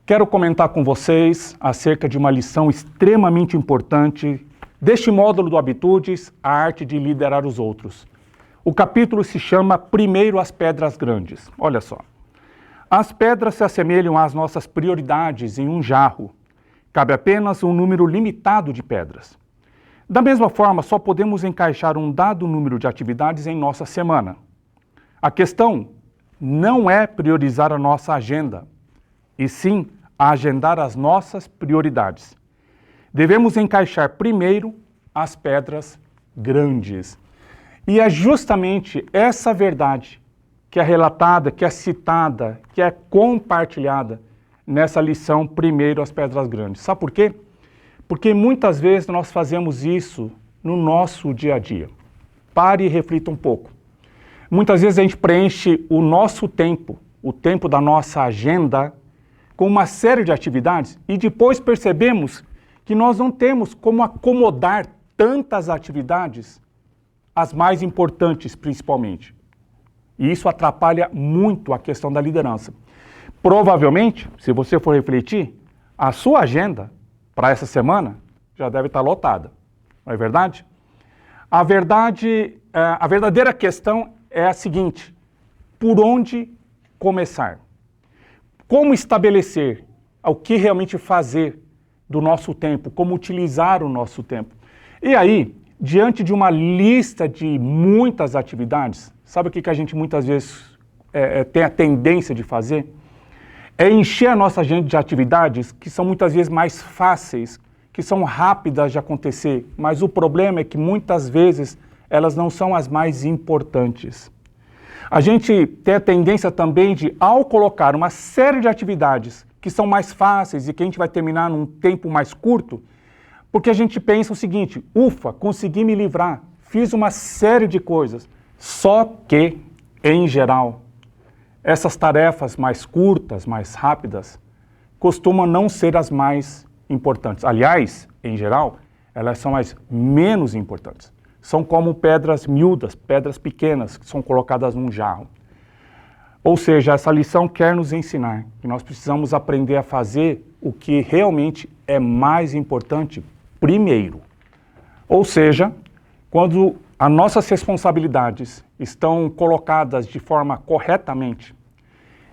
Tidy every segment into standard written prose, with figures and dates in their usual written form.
Quero comentar com vocês acerca de uma lição extremamente importante deste módulo do Habitudes, a arte de liderar os outros. O capítulo se chama Primeiro as Pedras Grandes. Olha só. As pedras se assemelham às nossas prioridades em um jarro. Cabe apenas um número limitado de pedras. Da mesma forma, só podemos encaixar um dado número de atividades em nossa semana. A questão não é priorizar a nossa agenda, e sim agendar as nossas prioridades. Devemos encaixar primeiro as pedras grandes. E é justamente essa verdade que é relatada, que é citada, que é compartilhada nessa lição Primeiro as Pedras Grandes. Sabe por quê? Porque muitas vezes nós fazemos isso no nosso dia a dia. Pare e reflita um pouco. Muitas vezes a gente preenche o nosso tempo, o tempo da nossa agenda, com uma série de atividades e depois percebemos que nós não temos como acomodar tantas atividades, as mais importantes principalmente. E isso atrapalha muito a questão da liderança. Provavelmente, se você for refletir, a sua agenda para essa semana já deve estar lotada, não é verdade? A verdadeira questão é a seguinte: por onde começar? Como estabelecer o que realmente fazer do nosso tempo, como utilizar o nosso tempo? E aí, diante de uma lista de muitas atividades, sabe o que a gente muitas vezes tem a tendência de fazer? É encher a nossa agenda de atividades que são muitas vezes mais fáceis, que são rápidas de acontecer, mas o problema é que muitas vezes elas não são as mais importantes. A gente tem a tendência também de, ao colocar uma série de atividades que são mais fáceis e que a gente vai terminar num tempo mais curto, porque a gente pensa o seguinte: ufa, consegui me livrar, fiz uma série de coisas. Só que, em geral, essas tarefas mais curtas, mais rápidas, costumam não ser as mais importantes. Aliás, em geral, elas são as menos importantes. São como pedras miúdas, pedras pequenas, que são colocadas num jarro. Ou seja, essa lição quer nos ensinar que nós precisamos aprender a fazer o que realmente é mais importante primeiro. Ou seja, quando as nossas responsabilidades estão colocadas de forma corretamente,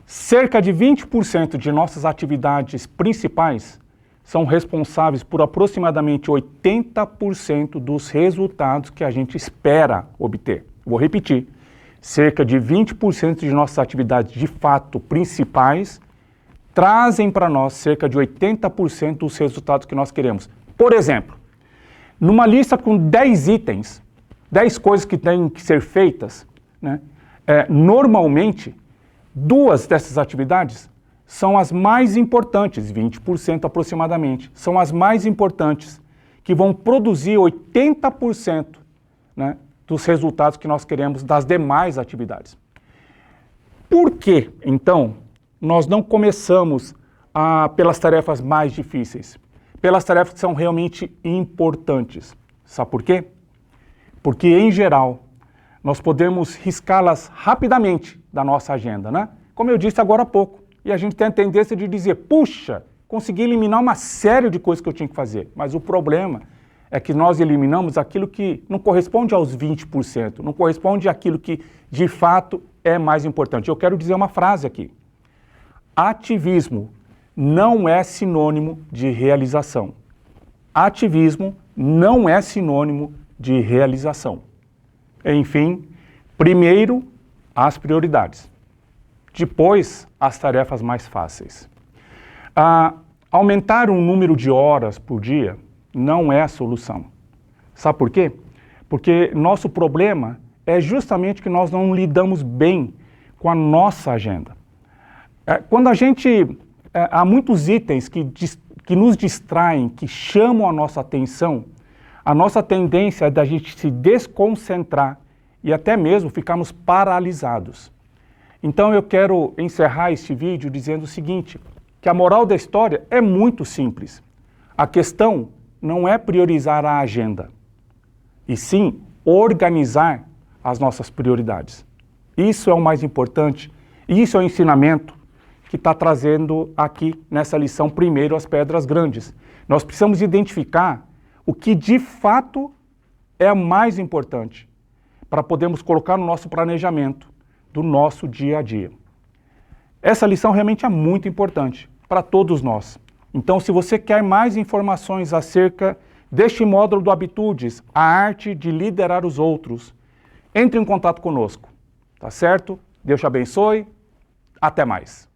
cerca de 20% de nossas atividades principais são responsáveis por aproximadamente 80% dos resultados que a gente espera obter. Vou repetir, cerca de 20% de nossas atividades de fato principais trazem para nós cerca de 80% dos resultados que nós queremos. Por exemplo, numa lista com 10 itens, 10 coisas que têm que ser feitas, né, normalmente, 2 dessas atividades são as mais importantes, 20% aproximadamente, são as mais importantes, que vão produzir 80%, né, dos resultados que nós queremos das demais atividades. Por que, então, nós não começamos pelas tarefas mais difíceis? Pelas tarefas que são realmente importantes. Sabe por quê? Porque, em geral, nós podemos riscá-las rapidamente da nossa agenda, né? Como eu disse agora há pouco. E a gente tem a tendência de dizer, puxa, consegui eliminar uma série de coisas que eu tinha que fazer. Mas o problema é que nós eliminamos aquilo que não corresponde aos 20%, não corresponde àquilo que, de fato, é mais importante. Eu quero dizer uma frase aqui. Ativismo não é sinônimo de realização. Ativismo não é sinônimo de realização. Enfim, primeiro, as prioridades. Depois, as tarefas mais fáceis. Aumentar o número de horas por dia não é a solução. Sabe por quê? Porque nosso problema é justamente que nós não lidamos bem com a nossa agenda. Quando a gente... há muitos itens que nos distraem, que chamam a nossa atenção, a nossa tendência é da gente se desconcentrar e até mesmo ficarmos paralisados. Então eu quero encerrar este vídeo dizendo o seguinte, que a moral da história é muito simples. A questão não é priorizar a agenda, e sim organizar as nossas prioridades. Isso é o mais importante, isso é o ensinamento que está trazendo aqui nessa lição primeiro as pedras grandes. Nós precisamos identificar o que de fato é o mais importante para podermos colocar no nosso planejamento do nosso dia a dia. Essa lição realmente é muito importante para todos nós. Então, se você quer mais informações acerca deste módulo do Habitudes, a arte de liderar os outros, entre em contato conosco, tá certo? Deus te abençoe, até mais.